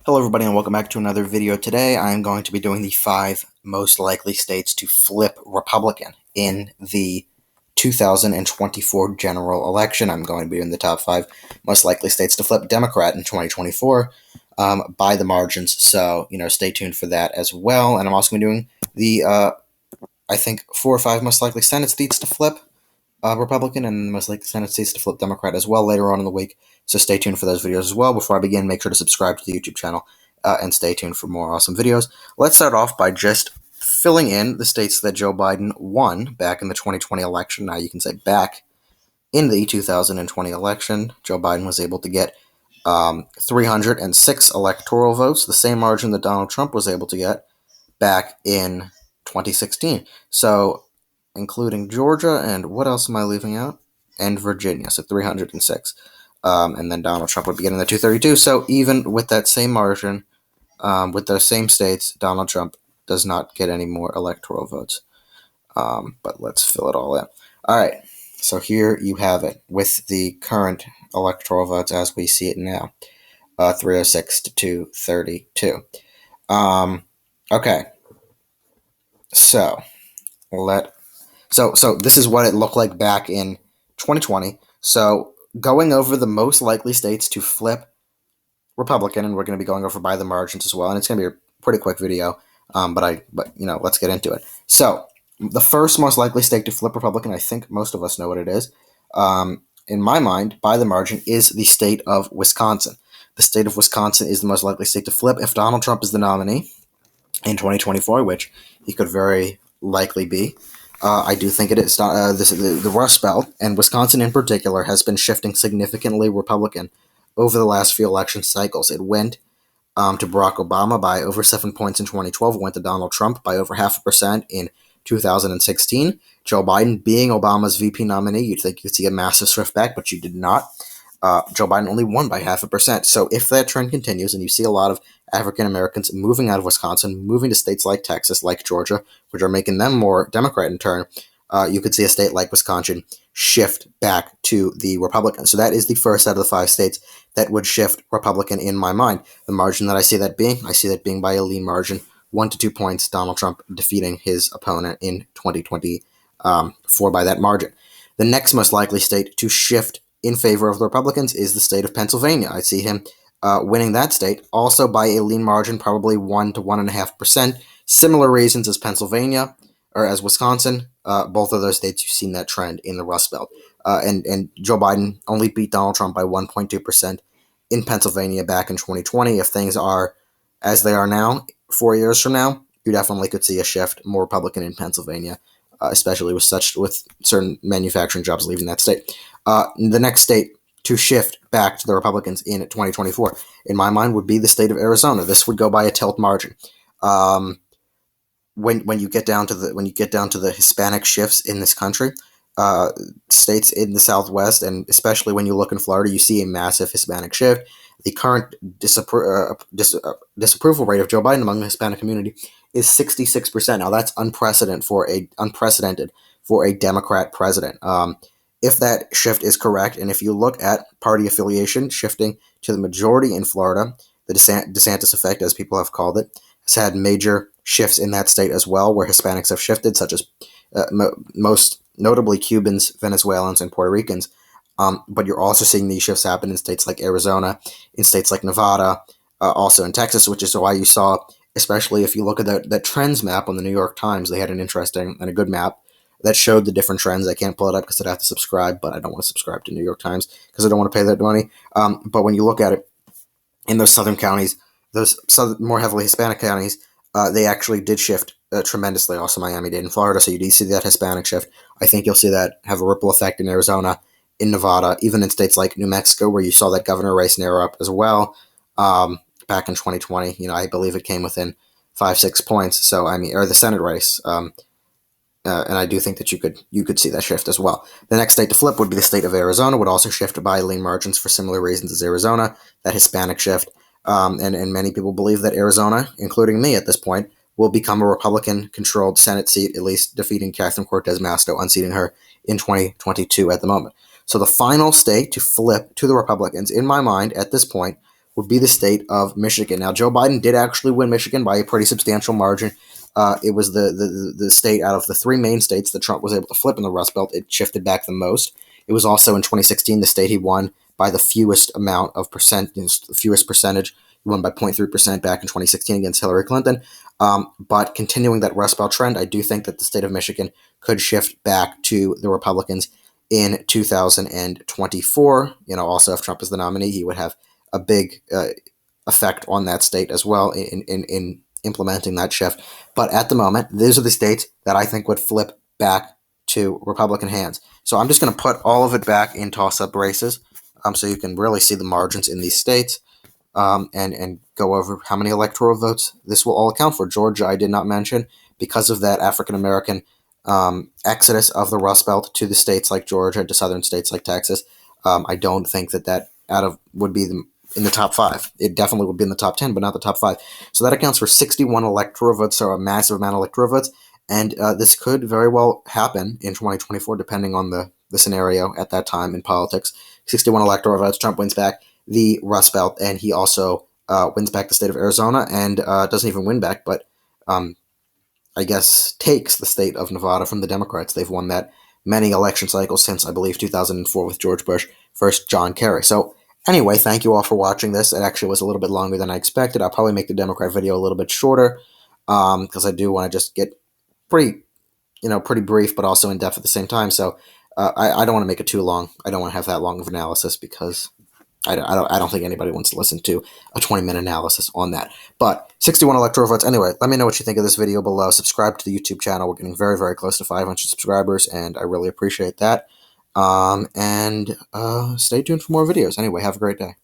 Hello everybody and welcome back to another video. Today I'm going to be doing the 5 most likely states to flip Republican in the 2024 general election. I'm going to be doing the top 5 most likely states to flip Democrat in 2024 by the margins, so stay tuned for that as well. And I'm also going to be doing the I think 4 or 5 most likely Senate seats to flip Republican and most likely Senate seats to flip Democrat as well later on in the week. So stay tuned for those videos as well. Before I begin, make sure to subscribe to the YouTube channel and stay tuned for more awesome videos. Let's start off by just filling in the states that Joe Biden won back in the 2020 election. Now you can say back in the 2020 election, Joe Biden was able to get 306 electoral votes, the same margin that Donald Trump was able to get back in 2016. So including Georgia, and what else am I leaving out? And Virginia, so 306. And then Donald Trump would be getting the 232. So even with that same margin, with those same states, Donald Trump does not get any more electoral votes. But let's fill it all in. All right, so here you have it with the current electoral votes as we see it now, 306 to 232. Okay, so So this is what it looked like back in 2020. So going over the most likely states to flip Republican, and we're going to be going over by the margins as well. And it's going to be a pretty quick video, but let's get into it. So the first most likely state to flip Republican, I think most of us know what it is. In my mind, by the margin, is the state of Wisconsin. The state of Wisconsin is the most likely state to flip if Donald Trump is the nominee in 2024, which he could very likely be. I do think it is. The Rust Belt, and Wisconsin in particular, has been shifting significantly Republican over the last few election cycles. It went to Barack Obama by over 7 points in 2012. It went to Donald Trump by over 0.5% in 2016. Joe Biden being Obama's VP nominee, you'd think you'd see a massive shift back, but you did not. Joe Biden only won by 0.5%. So if that trend continues and you see a lot of African Americans moving out of Wisconsin, moving to states like Texas, like Georgia, which are making them more Democrat in turn, you could see a state like Wisconsin shift back to the Republicans. So that is the first out of the 5 states that would shift Republican in my mind. The margin that I see that being by a lean margin, 1 to 2 points, Donald Trump defeating his opponent in 2024 by that margin. The next most likely state to shift in favor of the Republicans is the state of Pennsylvania. I see him winning that state, also by a lean margin, probably 1 to 1.5%. Similar reasons as Pennsylvania or as Wisconsin. Both of those states, you've seen that trend in the Rust Belt. And Joe Biden only beat Donald Trump by 1.2% in Pennsylvania back in 2020. If things are as they are now, 4 years from now, you definitely could see a shift more Republican in Pennsylvania, especially with certain manufacturing jobs leaving that state. The next state to shift back to the Republicans in 2024, in my mind, would be the state of Arizona. This would go by a tilt margin. When you get down to the Hispanic shifts in this country, states in the Southwest, and especially when you look in Florida, you see a massive Hispanic shift. The current disapproval rate of Joe Biden among the Hispanic community is 66%. Now that's unprecedented for a Democrat president. If that shift is correct, and if you look at party affiliation shifting to the majority in Florida, the DeSantis effect, as people have called it, has had major shifts in that state as well, where Hispanics have shifted, such as most notably Cubans, Venezuelans, and Puerto Ricans. But you're also seeing these shifts happen in states like Arizona, in states like Nevada, also in Texas, which is why you saw, especially if you look at that trends map on the New York Times, they had an interesting and a good map that showed the different trends. I can't pull it up because I'd have to subscribe, but I don't want to subscribe to New York Times because I don't want to pay that money. But when you look at it, in those southern counties, those more heavily Hispanic counties, they actually did shift tremendously. Also, Miami did in Florida, so you do see that Hispanic shift. I think you'll see that have a ripple effect in Arizona, in Nevada, even in states like New Mexico, where you saw that governor race narrow up as well back in 2020. I believe it came within 5-6 points. So or the Senate race. And I do think that you could see that shift as well. The next state to flip would be the state of Arizona, would also shift by lean margins for similar reasons as Arizona, that Hispanic shift. And many people believe that Arizona, including me at this point, will become a Republican-controlled Senate seat, at least defeating Catherine Cortez Masto, unseating her in 2022 at the moment. So the final state to flip to the Republicans, in my mind, at this point, would be the state of Michigan. Now, Joe Biden did actually win Michigan by a pretty substantial margin. It was the state out of the three main states that Trump was able to flip in the Rust Belt. It shifted back the most. It was also in 2016 the state he won by the fewest amount of fewest percentage. He won by 0.3% back in 2016 against Hillary Clinton. But continuing that Rust Belt trend, I do think that the state of Michigan could shift back to the Republicans in 2024. Also, if Trump is the nominee, he would have a big effect on that state as well in implementing that shift. But at the moment, these are the states that I think would flip back to Republican hands. So I'm just going to put all of it back in toss-up races so you can really see the margins in these states and go over how many electoral votes this will all account for. Georgia, I did not mention because of that African-American exodus of the Rust Belt to the states like Georgia, to southern states like Texas. I don't think that would be in the top 5. It definitely would be in the top 10, but not the top 5. So that accounts for 61 electoral votes, so a massive amount of electoral votes. And this could very well happen in 2024, depending on the scenario at that time in politics. 61 electoral votes, Trump wins back the Rust Belt, and he also wins back the state of Arizona, and doesn't even win back, but I guess takes the state of Nevada from the Democrats. They've won that many election cycles since, I believe, 2004 with George Bush versus John Kerry. So anyway, thank you all for watching this. It actually was a little bit longer than I expected. I'll probably make the Democrat video a little bit shorter because I do want to just get pretty brief, but also in depth at the same time. So I don't want to make it too long. I don't want to have that long of analysis because I don't think anybody wants to listen to a 20-minute analysis on that. But 61 electoral votes. Anyway, let me know what you think of this video below. Subscribe to the YouTube channel. We're getting very, very close to 500 subscribers, and I really appreciate that. And stay tuned for more videos. Anyway, have a great day.